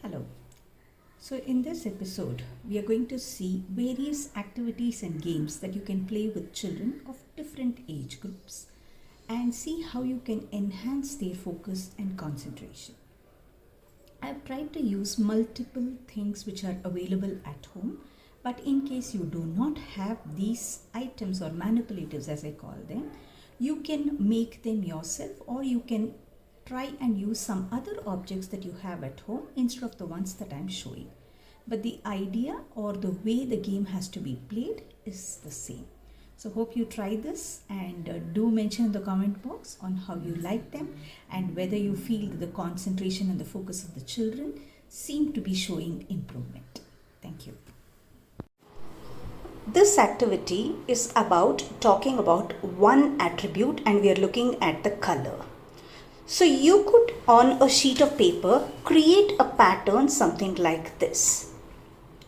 Hello. So in this episode, we are going to see various activities and games that you can play with children of different age groups and see how you can enhance their focus and concentration. I have tried to use multiple things which are available at home, but in case you do not have these items or manipulatives as I call them, you can make them yourself, or you can try and use some other objects that you have at home instead of the ones that I'm showing. But the idea or the way the game has to be played is the same. So hope you try this and do mention in the comment box on how you like them and whether you feel the concentration and the focus of the children seem to be showing improvement. Thank you. This activity is about talking about one attribute, and we are looking at the color. So you could, on a sheet of paper, create a pattern something like this,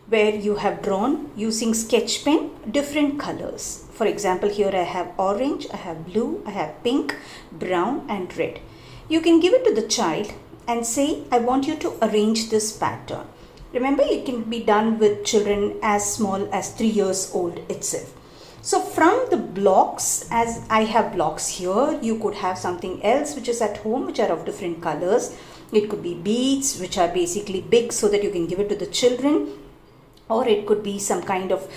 where you have drawn using sketch pen different colors. For example, here I have orange, I have blue, I have pink, brown and red. You can give it to the child and say, I want you to arrange this pattern. Remember, it can be done with children as small as 3 years old itself. So from the blocks, as I have blocks here, you could have something else which is at home which are of different colors. It could be beads which are basically big so that you can give it to the children, or it could be some kind of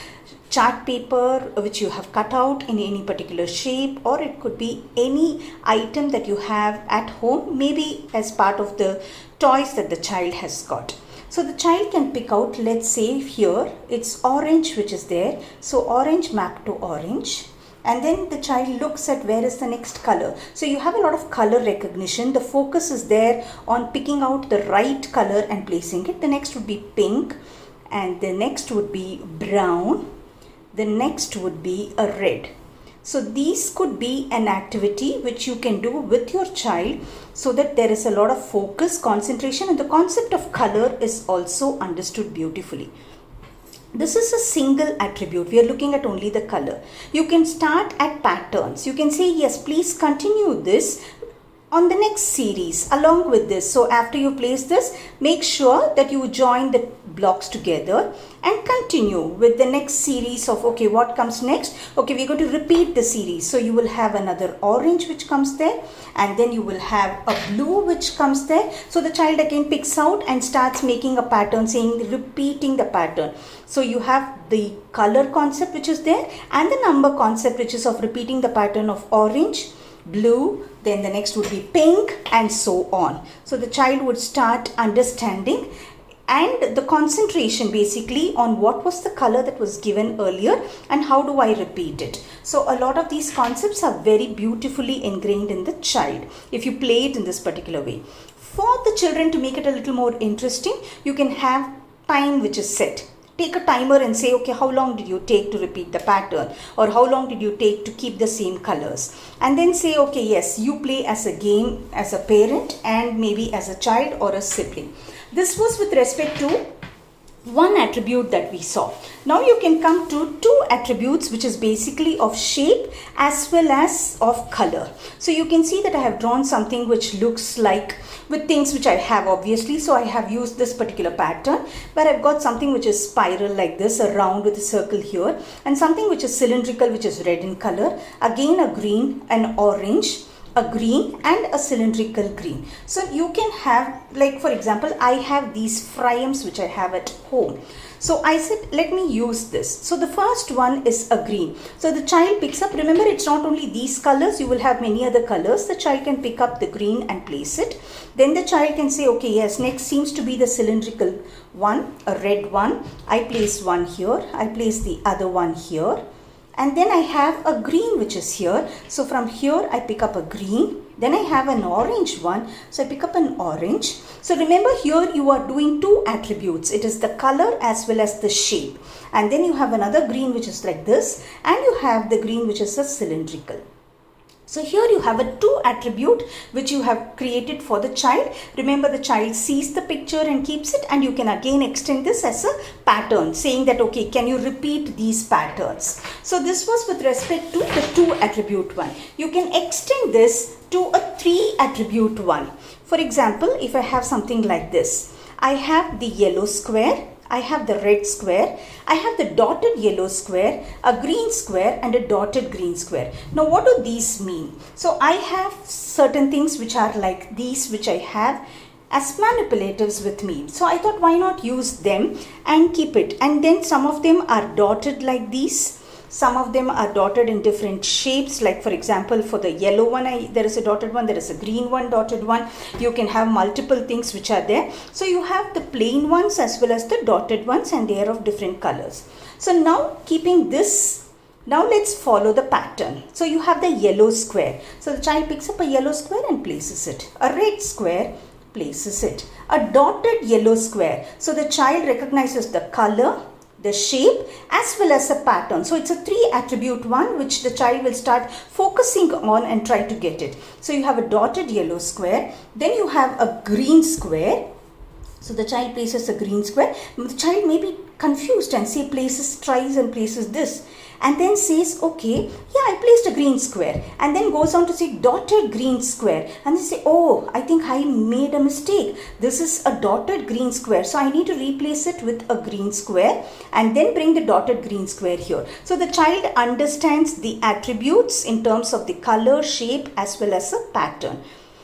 chart paper which you have cut out in any particular shape, or it could be any item that you have at home, maybe as part of the toys that the child has got. So the child can pick out, let's say here it's orange which is there, so orange mapped to orange, and then the child looks at where is the next color. So you have a lot of color recognition. The focus is there on picking out the right color and placing it. The next would be pink, and the next would be brown, the next would be a red. So these could be an activity which you can do with your child so that there is a lot of focus, concentration, and the concept of color is also understood beautifully. This is a single attribute. We are looking at only the color. You can start at patterns. You can say, yes, please continue this on the next series along with this. So after you place this, make sure that you join the blocks together and continue with the next series of, okay, what comes next? Okay, we're going to repeat the series. So you will have another orange which comes there, and then you will have a blue which comes there. So the child again picks out and starts making a pattern, saying, repeating the pattern. So you have the color concept which is there and the number concept which is of repeating the pattern of orange, blue, then the next would be pink, and so on. So the child would start understanding and the concentration basically on what was the color that was given earlier and how do I repeat it. So a lot of these concepts are very beautifully ingrained in the child if you play it in this particular way. For the children, to make it a little more interesting, you can have time which is set. Take a timer and say, okay, how long did you take to repeat the pattern, or how long did you take to keep the same colors? And then say, okay, yes, you play as a game as a parent and maybe as a child or a sibling. This was with respect to one attribute that we saw. Now you can come to two attributes which is basically of shape as well as of color. So you can see that I have drawn something which looks like with things which I have obviously. So I have used this particular pattern where I've got something which is spiral like this, a round with a circle here, and something which is cylindrical which is red in color, again a green, an orange, a green and a cylindrical green. So you can have, like for example, I have these frames which I have at home. So I said, let me use this. So the first one is a green. So the child picks up, remember it's not only these colors, you will have many other colors. The child can pick up the green and place it. Then the child can say, okay, yes, next seems to be the cylindrical one, a red one. I place one here, I place the other one here. And then I have a green which is here. So from here I pick up a green. Then I have an orange one. So I pick up an orange. So remember, here you are doing two attributes. It is the color as well as the shape. And then you have another green which is like this. And you have the green which is a cylindrical. So here you have a two attribute which you have created for the child. Remember, the child sees the picture and keeps it, and you can again extend this as a pattern, saying that, okay, can you repeat these patterns? So this was with respect to the two attribute one. You can extend this to a three attribute one. For example, if I have something like this, I have the yellow square, I have the red square, I have the dotted yellow square, a green square and a dotted green square. Now what do these mean? So I have certain things which are like these, which I have as manipulatives with me. So I thought, why not use them and keep it. And then some of them are dotted like these. Some of them are dotted in different shapes, like for example for the yellow one there is a dotted one, there is a green one, dotted one. You can have multiple things which are there. So you have the plain ones as well as the dotted ones, and they are of different colors. So now keeping this, now let's follow the pattern. So you have the yellow square. So the child picks up a yellow square and places it. A red square, places it. A dotted yellow square. So the child recognizes the color, the shape as well as a pattern. So it's a 3 attribute one which the child will start focusing on and try to get it. So you have a dotted yellow square, then you have a green square. So the child places a green square. The child may be confused and say tries and places this, and then says, okay, yeah, I placed a green square, and then goes on to say dotted green square, and they say, oh, I think I made a mistake. This is a dotted green square, so I need to replace it with a green square and then bring the dotted green square here. So the child understands the attributes in terms of the color, shape as well as a pattern.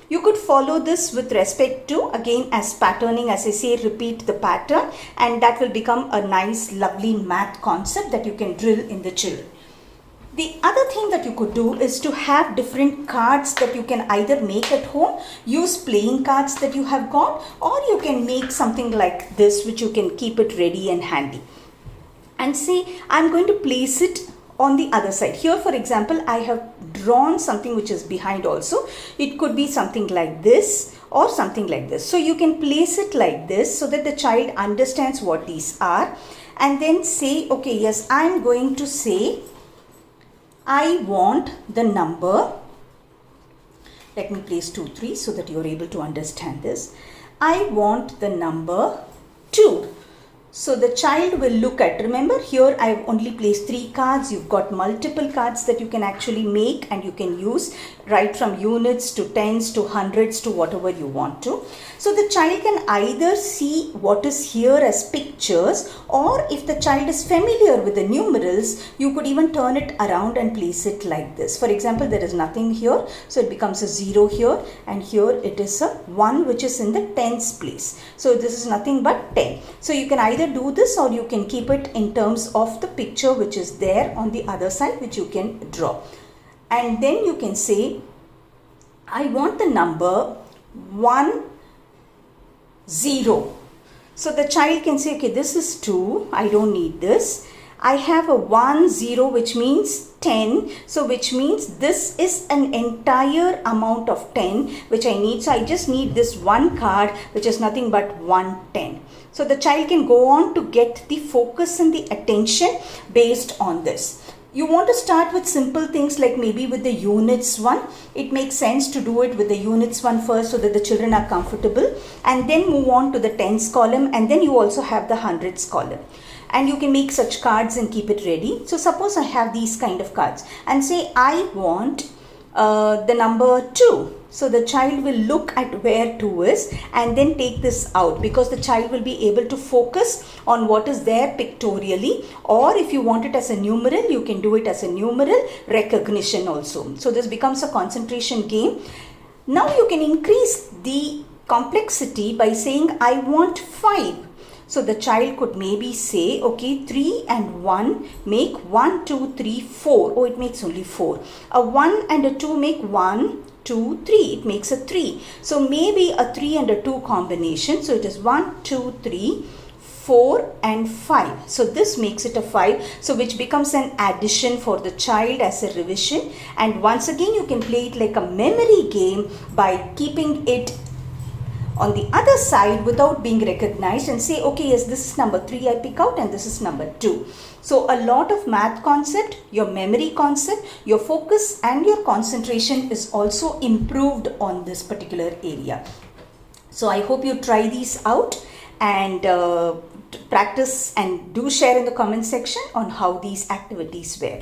You could follow this with respect to, again, as patterning, as I say, repeat the pattern, and that will become a nice lovely math concept that you can drill in the children. The other thing that you could do is to have different cards that you can either make at home, use playing cards that you have got, or you can make something like this which you can keep it ready and handy. And say, I'm going to place it on the other side. Here for example, I have drawn something which is behind also. It could be something like this or something like this. So you can place it like this so that the child understands what these are, and then say, okay, yes, I am going to say, I want the number, let me place 2, 3 so that you are able to understand this. I want the number 2. So the child will look at, remember here I have only placed 3 cards, you've got multiple cards that you can actually make and you can use right from units to tens to hundreds to whatever you want to. So the child can either see what is here as pictures, or if the child is familiar with the numerals, you could even turn it around and place it like this. For example, there is nothing here, so it becomes a 0 here, and here it is a 1 which is in the tens place. So this is nothing but 10. So you can either do this or you can keep it in terms of the picture which is there on the other side which you can draw. And then you can say, I want the number 1, 0. So the child can say, okay, this is 2, I don't need this. I have a 1, 0 which means 10. So which means this is an entire amount of 10 which I need. So I just need this one card which is nothing but 110. So the child can go on to get the focus and the attention based on this. You want to start with simple things like maybe with the units one. It makes sense to do it with the units one first so that the children are comfortable, and then move on to the tens column, and then you also have the hundreds column. And you can make such cards and keep it ready. So suppose I have these kind of cards and say I want the number 2. So the child will look at where 2 is and then take this out, because the child will be able to focus on what is there pictorially, or if you want it as a numeral, you can do it as a numeral recognition also. So this becomes a concentration game. Now you can increase the complexity by saying I want 5. So the child could maybe say, okay, 3 and 1 make 1, 2, 3, 4. Oh, it makes only 4. A 1 and a 2 make 1, 2, 3. It makes a 3. So maybe a 3 and a 2 combination. So it is 1, 2, 3, 4 and 5. So this makes it a 5. So which becomes an addition for the child as a revision. And once again, you can play it like a memory game by keeping it on the other side without being recognized and say, okay, yes, this is number 3 I pick out and this is number 2. So a lot of math concept, your memory concept, your focus and your concentration is also improved on this particular area. So I hope you try these out and practice, and do share in the comment section on how these activities were.